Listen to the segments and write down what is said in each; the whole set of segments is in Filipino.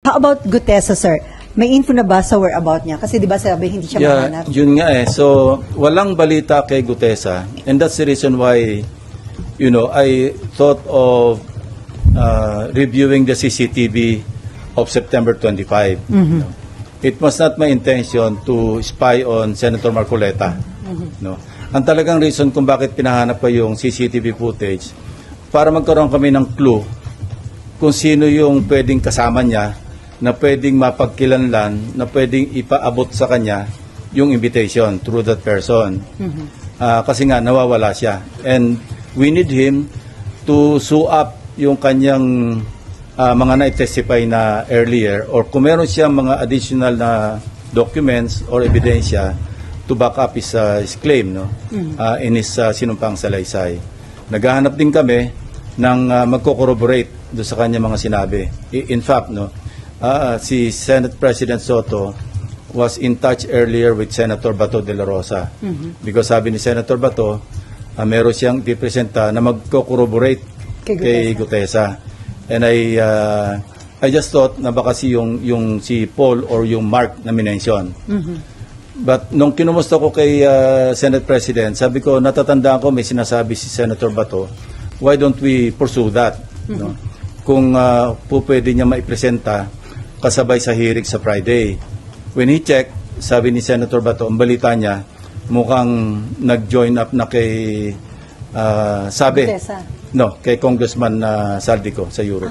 How about Gutesa, sir? May info na ba sa whereabout niya? Kasi di ba sabi hindi siya mahanap? Yun nga eh. So, walang balita kay Gutesa. And that's the reason why, you know, I thought of reviewing the CCTV of September 25. You know. It was not my intention to spy on Senator Marcoleta. No. Ang talagang reason kung bakit pinahanap pa yung CCTV footage, para magkaroon kami ng clue kung sino yung pwedeng kasama niya, na pwedeng mapagkilanlan, na pwedeng ipaabot sa kanya yung invitation through that person. Kasi nga, nawawala siya. And we need him to sew up yung kanyang mga na-testify na earlier, or kung meron siya mga additional na documents or ebidensya to back up his claim, no? In his sinumpang salaysay. Naghahanap din kami ng magko-corroborate do sa kanya mga sinabi. In fact, no, si Senate President Soto was in touch earlier with Senator Bato de la Rosa. Because sabi ni Senator Bato, meron siyang ipresenta na magko-corroborate kay Gutesa. And I just thought na baka yung si Paul or yung Mark na minention. But nung kinumusta ko kay Senate President, sabi ko, natatandaan ko may sinasabi si Senator Bato, why don't we pursue that? No? Kung po pwede niya maipresenta kasabay sa hearing sa Friday. When he checked, sabi ni Senator Bato, ang balita niya, mukhang nag-join up na kay, Gutesa. kay Congressman Saldico sa Europe.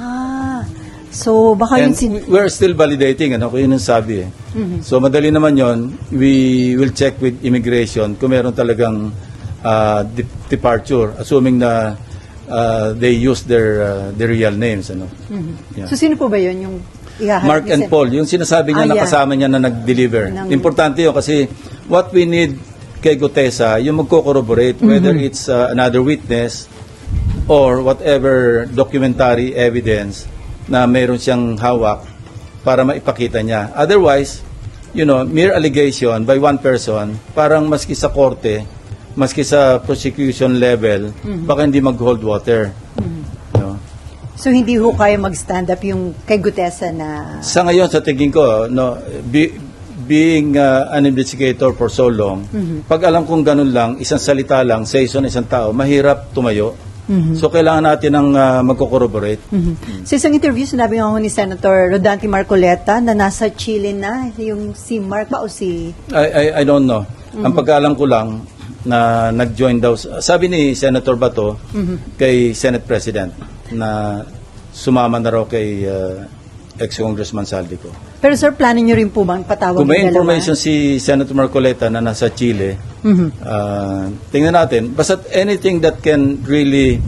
So baka And yun we're still validating, kung yun ang sabi eh. So madali naman yon, we will check with immigration kung meron talagang departure, assuming na they use their real names. Yeah. So sino po ba yun? Yung Mark and Paul, yung sinasabi niya nakasama niya na nag-deliver. Importante yun kasi what we need kay Gutesa, yung magko-corroborate, whether it's another witness or whatever documentary evidence na mayroon siyang hawak para maipakita niya. Otherwise, mere allegation by one person, parang maski sa korte, maski sa prosecution level, baka hindi mag-hold water. So hindi ho kaya mag-stand up yung kay Gutesa na... Sa ngayon, sa tingin ko, being an investigator for so long, pag alam kong ganun lang, isang salita lang, sa isang tao, mahirap tumayo. So kailangan natin ng magko-corroborate. Sa isang interview, sinabi nga ni Senator Rodante Marcoleta na nasa Chile na, yung si Mark ba o si... I don't know. Ang pagkaalam ko lang, na nag-join daw, sabi ni Senator Bato kay Senate President na sumama na raw kay ex-Congressman Saldico. Pero sir, plano nyo rin po bang patawag kung may information si Senator Marcoleta na nasa Chile, tingnan natin. Basta anything that can really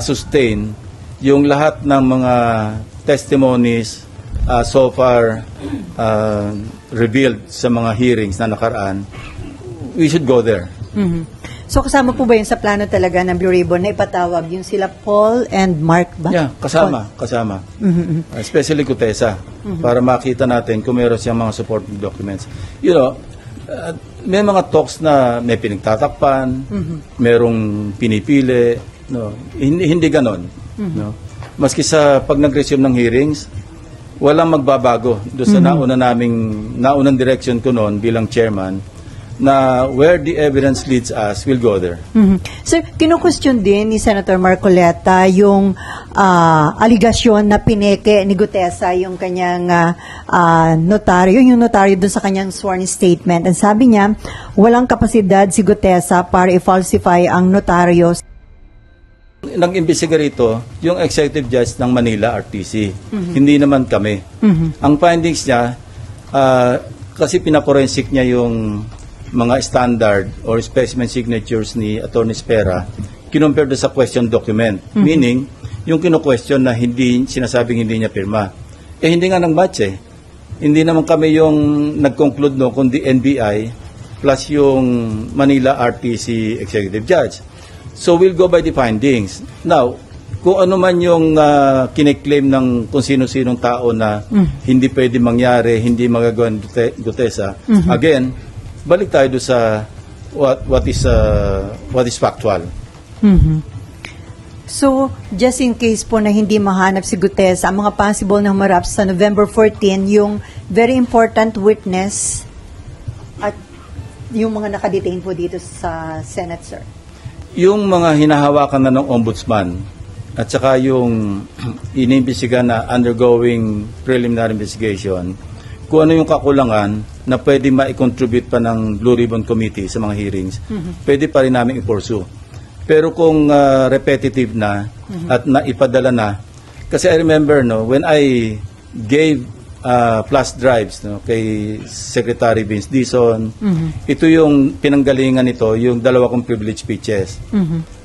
sustain yung lahat ng mga testimonies so far revealed sa mga hearings na nakaraan, we should go there. So kasama po ba yun sa plano talaga ng Blue Ribbon na ipatawag yung sila Paul and Mark ba? Yeah, kasama. Especially Gutesa, para makita natin kung meron siyang mga supporting documents. May mga talks na may pinagtatakpan, merong pinipili, hindi ganon. Maski sa pag nag-resume ng hearings, walang magbabago doon sa naunang direction ko noon bilang chairman, na where the evidence leads us, we'll go there. Sir, kinu-question din ni Senator Marcoleta yung aligasyon na pineke ni Gutesa yung kanyang notaryo, yung notaryo dun sa kanyang sworn statement. And sabi niya, walang kapasidad si Gutesa para i-falsify ang notaryo. Nag-imbestiga rito yung executive judge ng Manila RTC. Hindi naman kami. Ang findings niya, kasi pinaforensik niya yung mga standard or specimen signatures ni Attorney Spera, kinumpare sa question document. Meaning, yung kino-question na sinasabing hindi niya pirma. Hindi nga nang-match eh. Hindi naman kami yung nag-conclude kundi NBI plus yung Manila RTC Executive Judge. So, we'll go by the findings. Now, kung ano man yung kiniklaim ng kung sino-sinong tao na hindi pwede mangyari, hindi magagawa ng Gutesa, again, balik tayo doon sa what is factual. So, just in case po na hindi mahanap si Gutesa, ang mga possible na humarap sa November 14, yung very important witness at yung mga nakadetain po dito sa Senate, sir. Yung mga hinahawakan na ng ombudsman at saka yung inimbestiga na undergoing preliminary investigation, kung ano yung kakulangan na pwede ma-contribute pa ng Blue Ribbon Committee sa mga hearings, pwede pa rin namin i-pursue. Pero kung repetitive na at naipadala na, kasi I remember when I gave flash drives kay Secretary Vince Dizon, ito yung pinanggalingan nito, yung dalawa kong privilege speeches.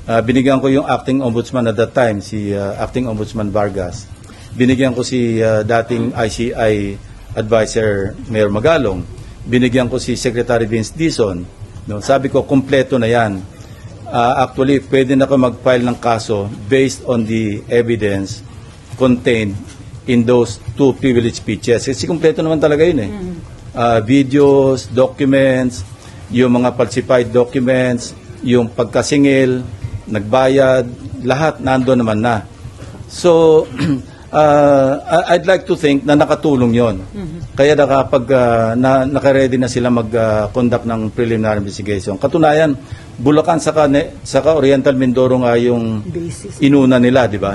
Binigyan ko yung acting ombudsman at that time, si acting ombudsman Vargas. Binigyan ko si dating ICI advisor Mayor Magalong. Binigyan ko si Secretary Vince Dizon. Sabi ko, kompleto na yan. Actually, pwede na ako mag-file ng kaso based on the evidence contained in those two privilege speeches. Kasi kompleto naman talaga yun videos, documents, yung mga falsified documents, yung pagkasingil, nagbayad, lahat nandoon naman na. So, I'd like to think na nakatulong yon. Kaya naka-ready na sila mag-conduct ng preliminary investigation. Katunayan, Bulacan saka Oriental Mindoro nga yung inuna nila, di ba?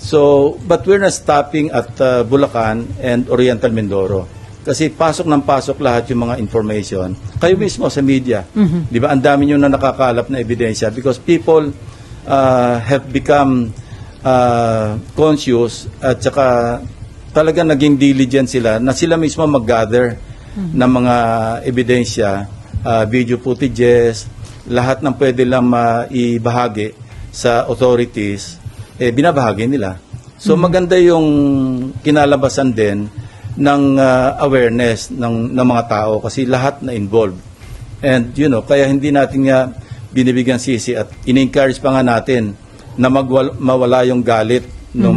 So, but we're not stopping at Bulacan and Oriental Mindoro. Kasi pasok ng pasok lahat yung mga information. Kayo mismo sa media, di ba? Ang dami nyo na nakakalap na ebidensya because people have become conscious at saka talaga naging diligent sila na sila mismo mag-gather ng mga ebidensya, video footages, lahat ng pwede lang maibahagi sa authorities, binabahagi nila. So maganda yung kinalabasan din ng awareness ng mga tao kasi lahat na involved. And kaya hindi natin nga binibigyan sisi at in-encourage pa nga natin na mawala yung galit ng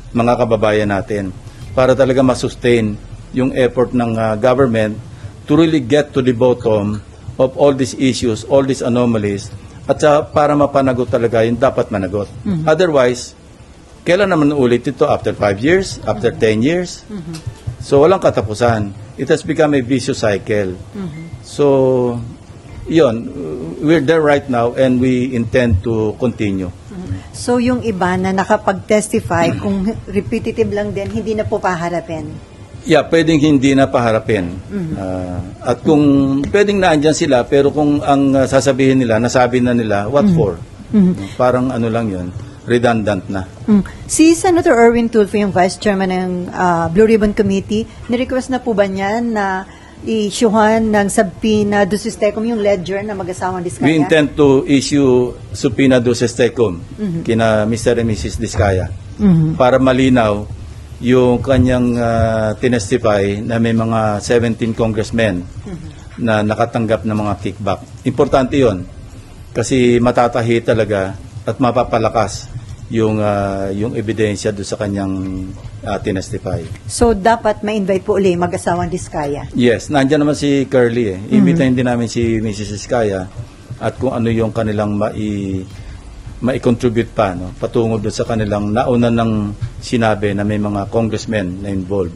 mga kababayan natin para talaga masustain yung effort ng government to really get to the bottom of all these issues, all these anomalies, at para mapanagot talaga yung dapat managot. Otherwise, kailan naman ulit ito? After 5 years? After 10 years? So, walang katapusan. It has become a vicious cycle. So, yun, we're there right now and we intend to continue. So, yung iba na nakapag-testify, kung repetitive lang din, hindi na po paharapin? Yeah, pwedeng hindi na paharapin. At kung pwedeng naandyan sila, pero kung ang sasabihin nila, nasabi na nila, what for? Parang ano lang yun, redundant na. Si Senator Erwin Tulfo, yung Vice Chairman ng Blue Ribbon Committee, nirequest na po ba niya na i-issuehan ng subpoena duces tecum yung ledger na mag-asawang Diskaya? We intend to issue subpoena duces tecum kina Mr. and Mrs. Diskaya para malinaw yung kanyang tinestify na may mga 17 congressmen na nakatanggap ng mga kickback. Importante yon kasi matatahi talaga at mapapalakas yung ebidensya doon sa kanyang tinestify. So, dapat ma-invite po uli mag-asawang Diskaya? Yes, nandiyan naman si Curly. Imbitahin din namin si Mrs. Diskaya at kung ano yung kanilang mai-contribute pa patungo doon sa kanilang nauna ng sinabi na may mga congressmen na involved.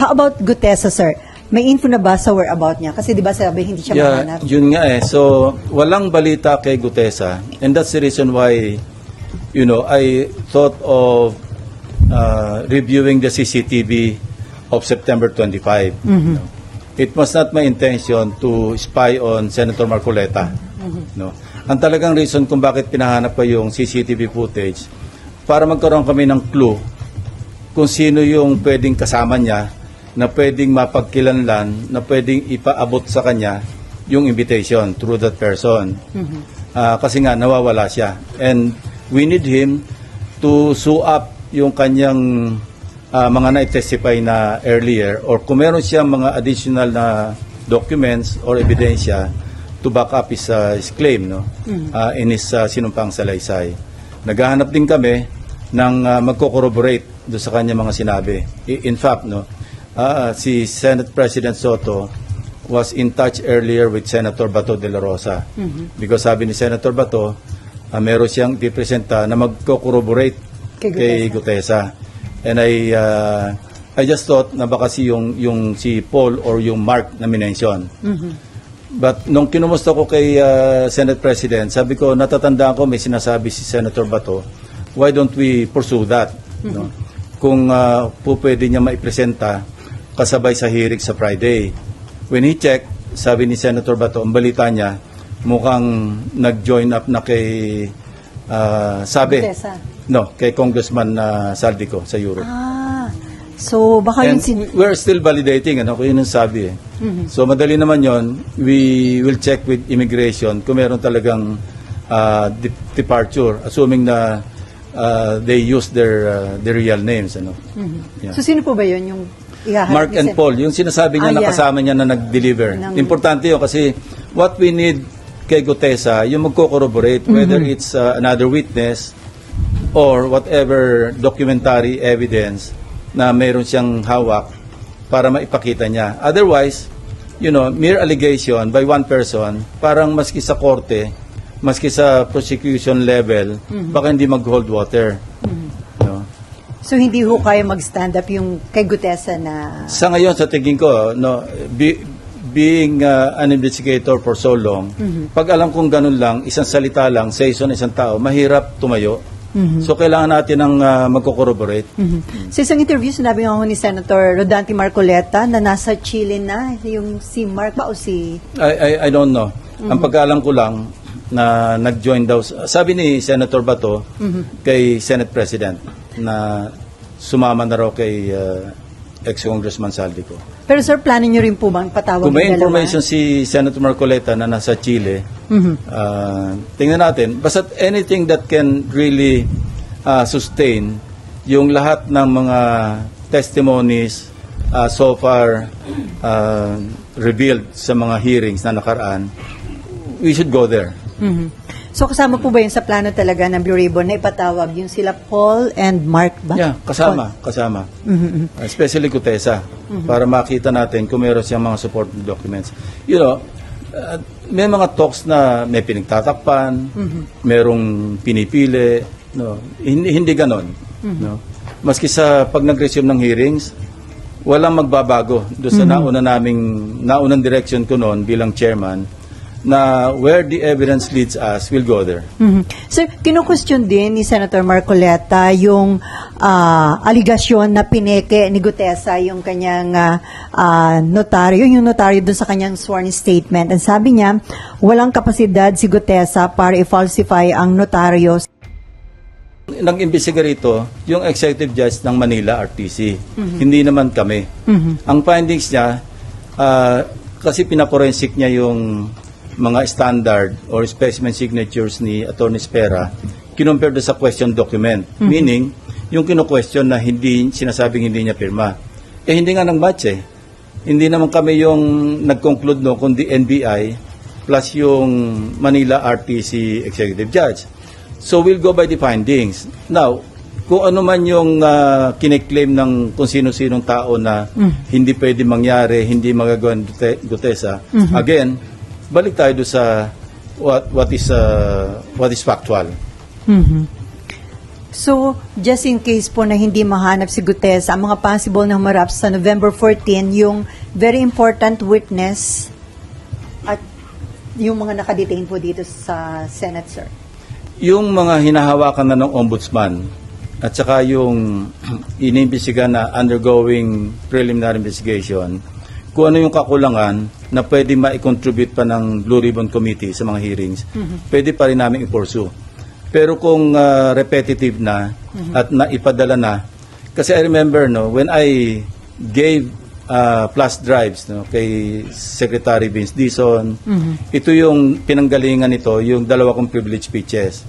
How about Gutesa, sir? May info na ba sa whereabout niya? Kasi di ba sabi hindi siya mahanap? Yun nga So, walang balita kay Gutesa and that's the reason why I thought of reviewing the CCTV of September 25. It was not my intention to spy on Senator Marcoleta. Ang talagang reason kung bakit pinahanap ko yung CCTV footage para magkaroon kami ng clue kung sino yung pwedeng kasama niya na pwedeng mapagkilanlan, na pwedeng ipaabot sa kanya yung invitation through that person. Kasi nga nawawala siya. And we need him to sew up yung kanyang mga na-testify na earlier or kung meron siyang mga additional na documents or ebidensya to back up his claim in his sinumpang salaysay. Naghahanap din kami ng magko-corroborate do sa kanya mga sinabi. In fact, si Senate President Soto was in touch earlier with Senator Bato de la Rosa because sabi ni Senator Bato, meron siyang ipipresenta na magko-corroborate kay Gutesa. And I just thought na baka yung si Paul or yung Mark na minention. But nung kinumusta ko kay Senate President, sabi ko, natatandaan ko may sinasabi si Senator Bato, why don't we pursue that? No? Kung po pwede niya maipresenta kasabay sa hearing sa Friday. When he checked, sabi ni Senator Bato, ang balita niya, mukhang nag-join up na kay Gutesa. kay Congressman Saldico sa Europe. So baka And yun we're still validating, kung yun ang sabi. So madali naman yon. We will check with immigration kung meron talagang departure, assuming na they use their real names. Yeah. So sino po ba yun yung ihaharap Mark ni and Sen- Paul, yung sinasabi niya na kasama niya na nag-deliver. Importante yun kasi what we need kay Gutesa, yung magko-corroborate, whether it's another witness or whatever documentary evidence na mayroon siyang hawak para maipakita niya. Otherwise, mere allegation by one person, parang maski sa korte, maski sa prosecution level, baka hindi mag-hold water. So hindi ho kaya mag-stand up yung kay Gutesa na... Sa ngayon, sa tingin ko, being an investigator for so long, pag alam kong ganun lang, isang salita lang, sa isang tao, mahirap tumayo. So kailangan natin ng magko-corroborate. Sa isang interview, sinabi nga ho ni Senator Rodante Marcoleta na nasa Chile na, yung si Mark ba o si... I don't know. Ang pagkaalam ko lang, na nag-join daw, sabi ni Senator Bato kay Senate President na sumama na raw kay ex-Congressman Saldico. Pero sir, plano nyo rin po bang patawag Kung may yung dalawa? information si Senator Marcoleta na nasa Chile, tingnan natin. Basta anything that can really sustain yung lahat ng mga testimonies so far revealed sa mga hearings na nakaraan, we should go there. So kasama po ba yun sa plano talaga ng Blue Ribbon na ipatawag yung sila Paul and Mark ba? Yeah, kasama. Especially Gutesa, para makita natin kung meron siyang mga supporting documents. May mga talks na may pinagtatakpan, merong pinipili, hindi ganon. Maski sa pag nag-resume ng hearings, walang magbabago doon sa naunang direction ko noon bilang chairman, na where the evidence leads us, we'll go there. Sir, kinu-question din ni Senator Marcoleta yung aligasyon na pineke ni Gutesa yung kanyang notaryo, yung notaryo dun sa kanyang sworn statement. And sabi niya, walang kapasidad si Gutesa para i-falsify ang notaryo. Nag-imbestiga rito yung executive judge ng Manila RTC. Hindi naman kami. Ang findings niya, kasi pinaporensik niya yung mga standard or specimen signatures ni Attorney Spera, kinumpare doon sa question document. Meaning, yung kino-question na sinasabing hindi niya pirma. Hindi nga nang-match eh. Hindi naman kami yung nag-conclude kundi NBI plus yung Manila RTC Executive Judge. So, we'll go by the findings. Now, kung ano man yung kiniklaim ng kung sino-sinong tao na hindi pwede mangyari, hindi magagawa ng Gutesa, again, balik tayo doon sa what is factual. So, just in case po na hindi mahanap si Gutesa, ang mga possible na humarap sa November 14, yung very important witness at yung mga nakadetain po dito sa Senate, sir. Yung mga hinahawakan na ng ombudsman at saka yung inimbestiga na undergoing preliminary investigation, kung ano yung kakulangan na pwede ma-contribute pa ng Blue Ribbon Committee sa mga hearings, pwede pa rin namin i-pursue. Pero kung repetitive na at naipadala na, kasi I remember when I gave flash drives kay Secretary Vince Dizon, ito yung pinanggalingan nito, yung dalawa kong privilege speeches.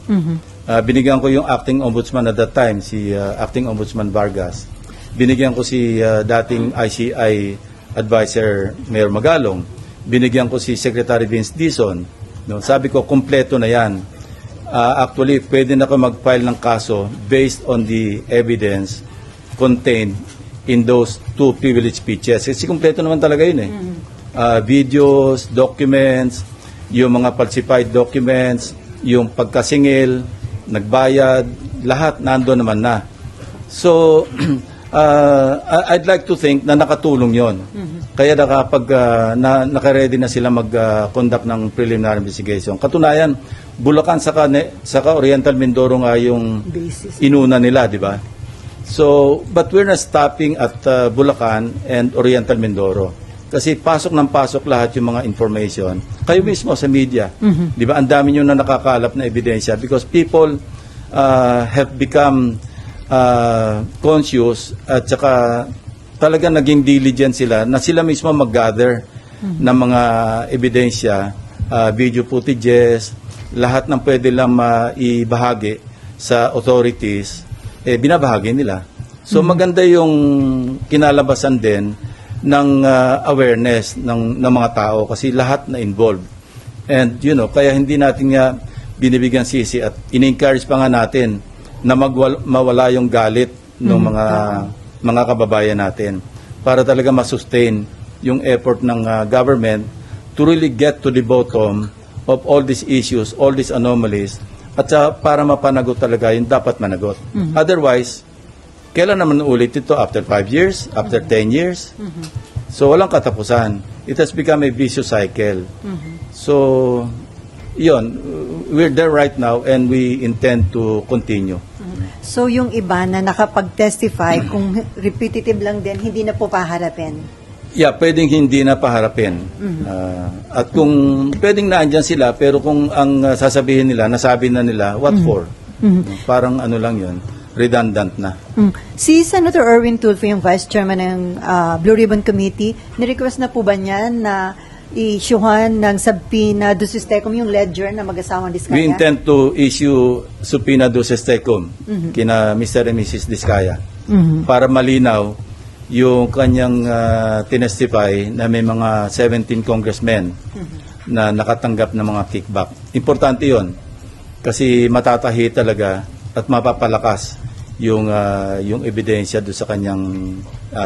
Binigyan ko yung acting ombudsman at that time, si acting ombudsman Vargas. Binigyan ko si dating ICI Advisor Mayor Magalong. Binigyan ko si Secretary Vince Dizon. Sabi ko, kompleto na yan. Actually, pwede na ako mag-file ng kaso based on the evidence contained in those two privilege speeches. Kasi kompleto naman talaga yun Videos, documents, yung mga falsified documents, yung pagkasingil, nagbayad, lahat nando naman na. So, I'd like to think na nakatulong yon. Kaya nakaready na sila mag-conduct ng preliminary investigation. Katunayan, Bulacan saka Oriental Mindoro nga yung Basis. inuna nila, di ba? So, but we're not stopping at Bulacan and Oriental Mindoro. Kasi pasok ng pasok lahat yung mga information. Kayo mismo sa media, di ba? Ang dami nyo na nakakalap na ebidensya because people have become conscious at saka talaga naging diligent sila na sila mismo mag-gather ng mga ebidensya, video footages, lahat ng pwede lang maibahagi sa authorities, binabahagi nila. So maganda yung kinalabasan din ng awareness ng mga tao kasi lahat na involved. And kaya hindi natin nga binibigyan sisi at in-encourage pa nga natin na mawala yung galit ng mga kababayan natin para talaga masustain yung effort ng government to really get to the bottom of all these issues, all these anomalies, at para mapanagot talaga yung dapat managot. Otherwise, kailan naman ulit ito? After 5 years? After 10 years? So, walang katapusan. It has become a vicious cycle. So, yun, we're there right now and we intend to continue. So yung iba na nakapag-testify, kung repetitive lang din, hindi na po paharapin. Yeah, pwedeng hindi na paharapin. At kung pwedeng naandyan sila, pero kung ang sasabihin nila, nasabi na nila, what for? Parang ano lang yun, redundant na. Si Senator Erwin Tulfo, yung Vice Chairman ng Blue Ribbon Committee, nirequest na po ba niya na i-issuehan ng subpoena duces tecum yung ledger na mag-asawang Diskaya? We intend to issue subpoena duces tecum kina Mr. and Mrs. Diskaya para malinaw yung kanyang tinestify na may mga 17 congressmen na nakatanggap ng mga kickback. Importante yon kasi matatahi talaga at mapapalakas yung ebidensya doon sa kanyang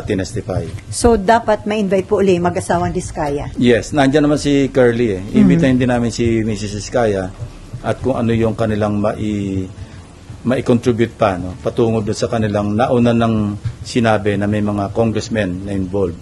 tinestify. So, dapat ma-invite po uli mag-asawang Diskaya? Yes, nandiyan naman si Curly eh. Imbitahin din namin si Mrs. Diskaya at kung ano yung kanilang mai-contribute pa, no? Patungo doon sa kanilang nauna ng sinabi na may mga congressmen na involved.